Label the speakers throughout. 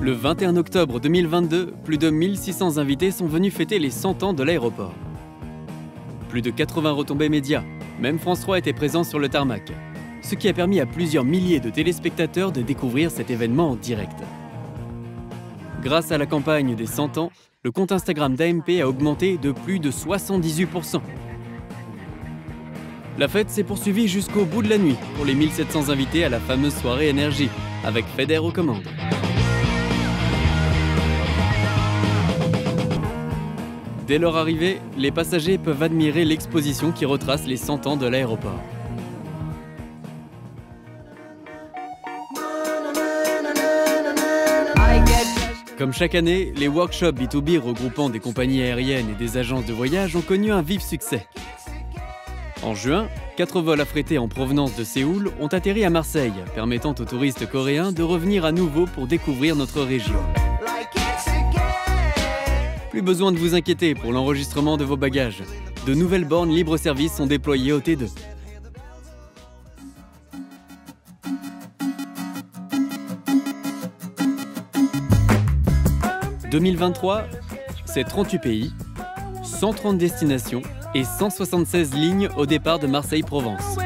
Speaker 1: Le 21 octobre 2022, plus de 1600 invités sont venus fêter les 100 ans de l'aéroport. Plus de 80 retombées médias, même France 3 était présent sur le tarmac, ce qui a permis à plusieurs milliers de téléspectateurs de découvrir cet événement en direct. Grâce à la campagne des 100 ans, le compte Instagram d'AMP a augmenté de plus de 78%. La fête s'est poursuivie jusqu'au bout de la nuit pour les 1700 invités à la fameuse soirée énergie, avec Feder aux commandes. Dès leur arrivée, les passagers peuvent admirer l'exposition qui retrace les 100 ans de l'aéroport. Comme chaque année, les workshops B2B regroupant des compagnies aériennes et des agences de voyage ont connu un vif succès. En juin, 4 vols affrétés en provenance de Séoul ont atterri à Marseille, permettant aux touristes coréens de revenir à nouveau pour découvrir notre région. Plus besoin de vous inquiéter pour l'enregistrement de vos bagages. De nouvelles bornes libre-service sont déployées au T2. « 2023, c'est 38 pays, 130 destinations et 176 lignes au départ de Marseille-Provence.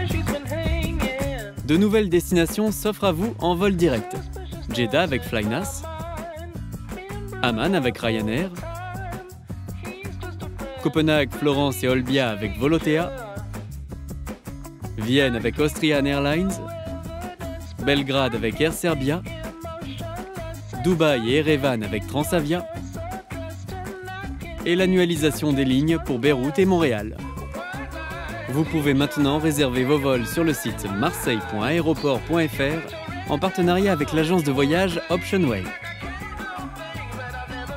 Speaker 1: De nouvelles destinations s'offrent à vous en vol direct. Jeddah avec Flynas, Amman avec Ryanair, Copenhague, Florence et Olbia avec Volotea, Vienne avec Austrian Airlines, Belgrade avec Air Serbia, Dubaï et Erevan avec Transavia, et l'annualisation des lignes pour Beyrouth et Montréal. Vous pouvez maintenant réserver vos vols sur le site marseille.aéroport.fr en partenariat avec l'agence de voyage Optionway.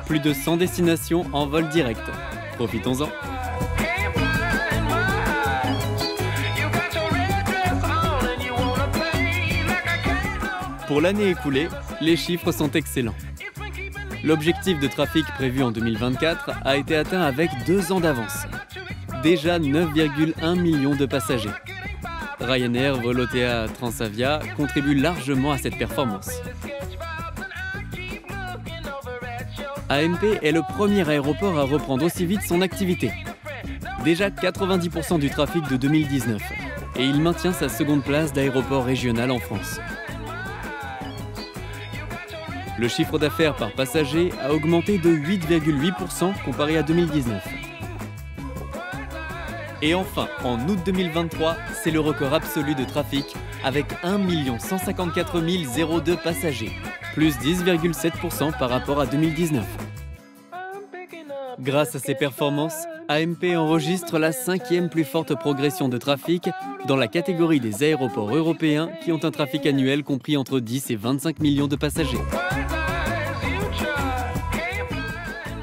Speaker 1: Plus de 100 destinations en vol direct. Profitons-en. Pour l'année écoulée, les chiffres sont excellents. L'objectif de trafic prévu en 2024 a été atteint avec 2 ans d'avance. Déjà 9,1 millions de passagers. Ryanair, Volotea, Transavia contribuent largement à cette performance. AMP est le premier aéroport à reprendre aussi vite son activité. Déjà 90% du trafic de 2019. Et il maintient sa seconde place d'aéroport régional en France. Le chiffre d'affaires par passager a augmenté de 8,8% comparé à 2019. Et enfin, en août 2023, c'est le record absolu de trafic avec 1 154 002 passagers, plus 10,7% par rapport à 2019. Grâce à ces performances, AMP enregistre la 5e plus forte progression de trafic dans la catégorie des aéroports européens qui ont un trafic annuel compris entre 10 et 25 millions de passagers.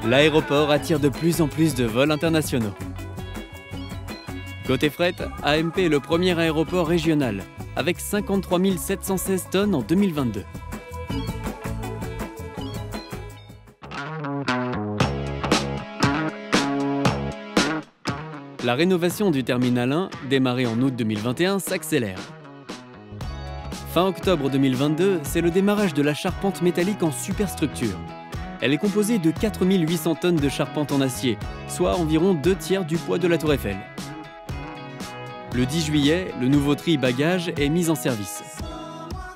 Speaker 1: L'aéroport attire de plus en plus de vols internationaux. Côté fret, AMP est le premier aéroport régional, avec 53 716 tonnes en 2022. La rénovation du Terminal 1, démarrée en août 2021, s'accélère. Fin octobre 2022, c'est le démarrage de la charpente métallique en superstructure. Elle est composée de 4 800 tonnes de charpente en acier, soit environ 2/3 du poids de la Tour Eiffel. Le 10 juillet, le nouveau tri-bagages est mis en service.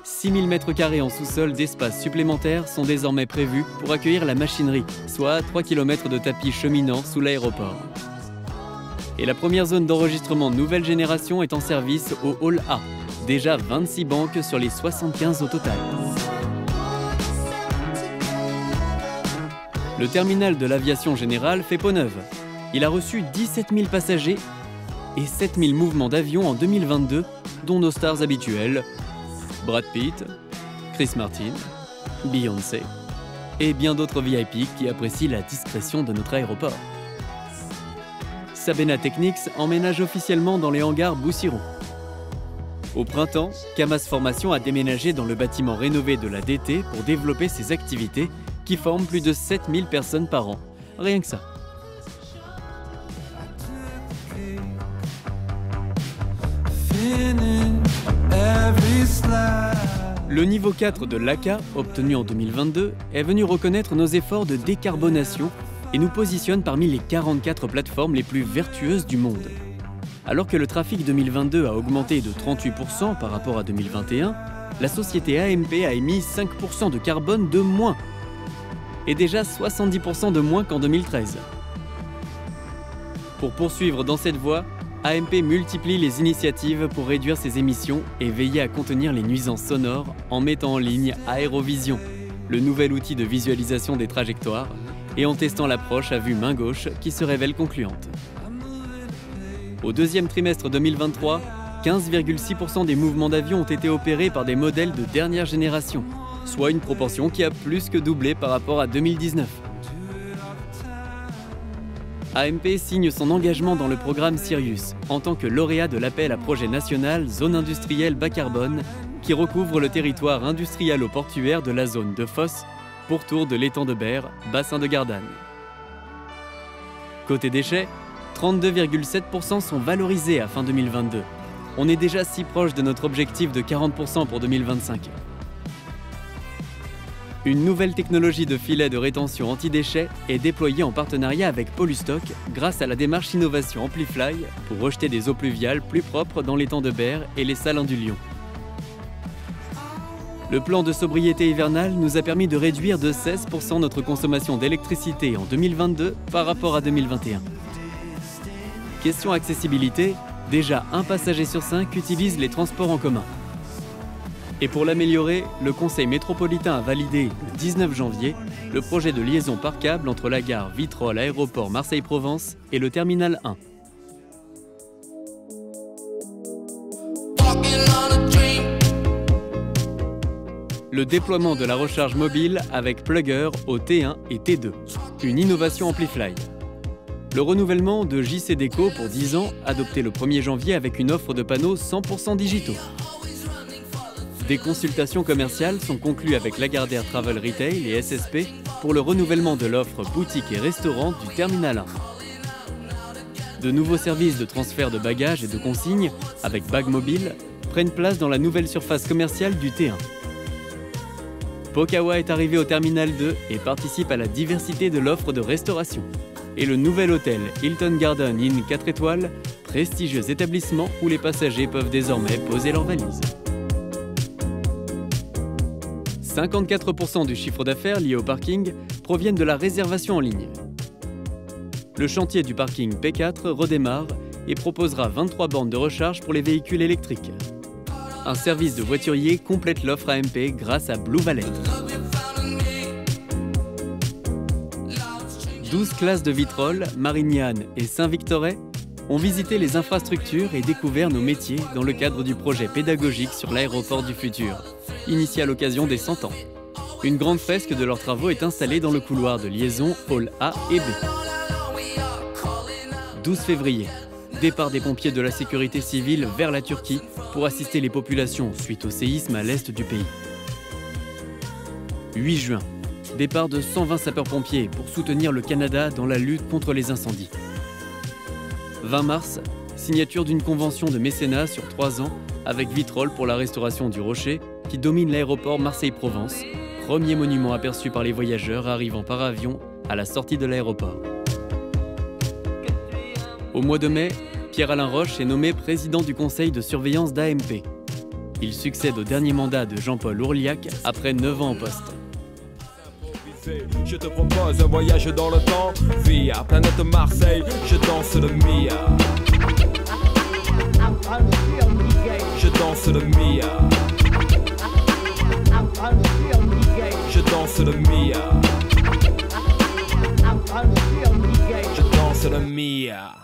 Speaker 1: 6 000 m² en sous-sol d'espace supplémentaires sont désormais prévus pour accueillir la machinerie, soit 3 km de tapis cheminants sous l'aéroport. Et la première zone d'enregistrement nouvelle génération est en service au Hall A. Déjà 26 banques sur les 75 au total. Le terminal de l'aviation générale fait peau neuve. Il a reçu 17 000 passagers et 7 000 mouvements d'avion en 2022, dont nos stars habituelles, Brad Pitt, Chris Martin, Beyoncé et bien d'autres VIP qui apprécient la discrétion de notre aéroport. Sabena Technics emménage officiellement dans les hangars Boussiron. Au printemps, Camas Formation a déménagé dans le bâtiment rénové de la DT pour développer ses activités qui forment plus de 7 000 personnes par an. Rien que ça. Le niveau 4 de l'ACA, obtenu en 2022, est venu reconnaître nos efforts de décarbonation et nous positionne parmi les 44 plateformes les plus vertueuses du monde. Alors que le trafic 2022 a augmenté de 38% par rapport à 2021, la société AMP a émis 5% de carbone de moins et déjà 70% de moins qu'en 2013. Pour poursuivre dans cette voie, AMP multiplie les initiatives pour réduire ses émissions et veiller à contenir les nuisances sonores en mettant en ligne Aérovision, le nouvel outil de visualisation des trajectoires, et en testant l'approche à vue main gauche qui se révèle concluante. Au deuxième trimestre 2023, 15,6% des mouvements d'avion ont été opérés par des modèles de dernière génération, soit une proportion qui a plus que doublé par rapport à 2019. AMP signe son engagement dans le programme Sirius en tant que lauréat de l'appel à projet national Zone industrielle bas carbone qui recouvre le territoire industriel-portuaire de la zone de Fos, pourtour de l'étang de Berre, bassin de Gardanne. Côté déchets, 32,7% sont valorisés à fin 2022. On est déjà si proche de notre objectif de 40% pour 2025. Une nouvelle technologie de filet de rétention anti-déchets est déployée en partenariat avec Polustock grâce à la démarche Innovation Amplifly pour rejeter des eaux pluviales plus propres dans l'étang de Berre et les salins du Lion. Le plan de sobriété hivernale nous a permis de réduire de 16% notre consommation d'électricité en 2022 par rapport à 2021. Question accessibilité, déjà un passager sur 5 utilise les transports en commun. Et pour l'améliorer, le Conseil métropolitain a validé le 19 janvier le projet de liaison par câble entre la gare Vitrolles Aéroport Marseille-Provence et le terminal 1. Le déploiement de la recharge mobile avec Plugger au T1 et T2, une innovation Amplifly. Le renouvellement de JC Déco pour 10 ans, adopté le 1er janvier avec une offre de panneaux 100% digitaux. Des consultations commerciales sont conclues avec Lagardère Travel Retail et SSP pour le renouvellement de l'offre boutique et restaurant du Terminal 1. De nouveaux services de transfert de bagages et de consignes, avec Bag Mobile, prennent place dans la nouvelle surface commerciale du T1. Pokawa est arrivé au Terminal 2 et participe à la diversité de l'offre de restauration. Et le nouvel hôtel Hilton Garden Inn 4 étoiles, prestigieux établissement où les passagers peuvent désormais poser leurs valises. 54% du chiffre d'affaires lié au parking proviennent de la réservation en ligne. Le chantier du parking P4 redémarre et proposera 23 bornes de recharge pour les véhicules électriques. Un service de voiturier complète l'offre AMP grâce à Blue Valet. 12 classes de Vitrolles, Marignane et Saint-Victoret ont visité les infrastructures et découvert nos métiers dans le cadre du projet pédagogique sur l'aéroport du futur, initié à l'occasion des 100 ans. Une grande fresque de leurs travaux est installée dans le couloir de liaison Hall A et B. 12 février, départ des pompiers de la sécurité civile vers la Turquie pour assister les populations suite au séisme à l'est du pays. 8 juin, départ de 120 sapeurs-pompiers pour soutenir le Canada dans la lutte contre les incendies. 20 mars, signature d'une convention de mécénat sur 3 ans avec Vitrolles pour la restauration du Rocher qui domine l'aéroport Marseille-Provence, premier monument aperçu par les voyageurs arrivant par avion à la sortie de l'aéroport. Au mois de mai, Pierre-Alain Roche est nommé président du conseil de surveillance d'AMP. Il succède au dernier mandat de Jean-Paul Ourliac après 9 ans en poste.
Speaker 2: Je te propose un voyage dans le temps, via planète Marseille, je danse le Mia. Je danse le Mia. Je danse le Mia. Je danse le Mia.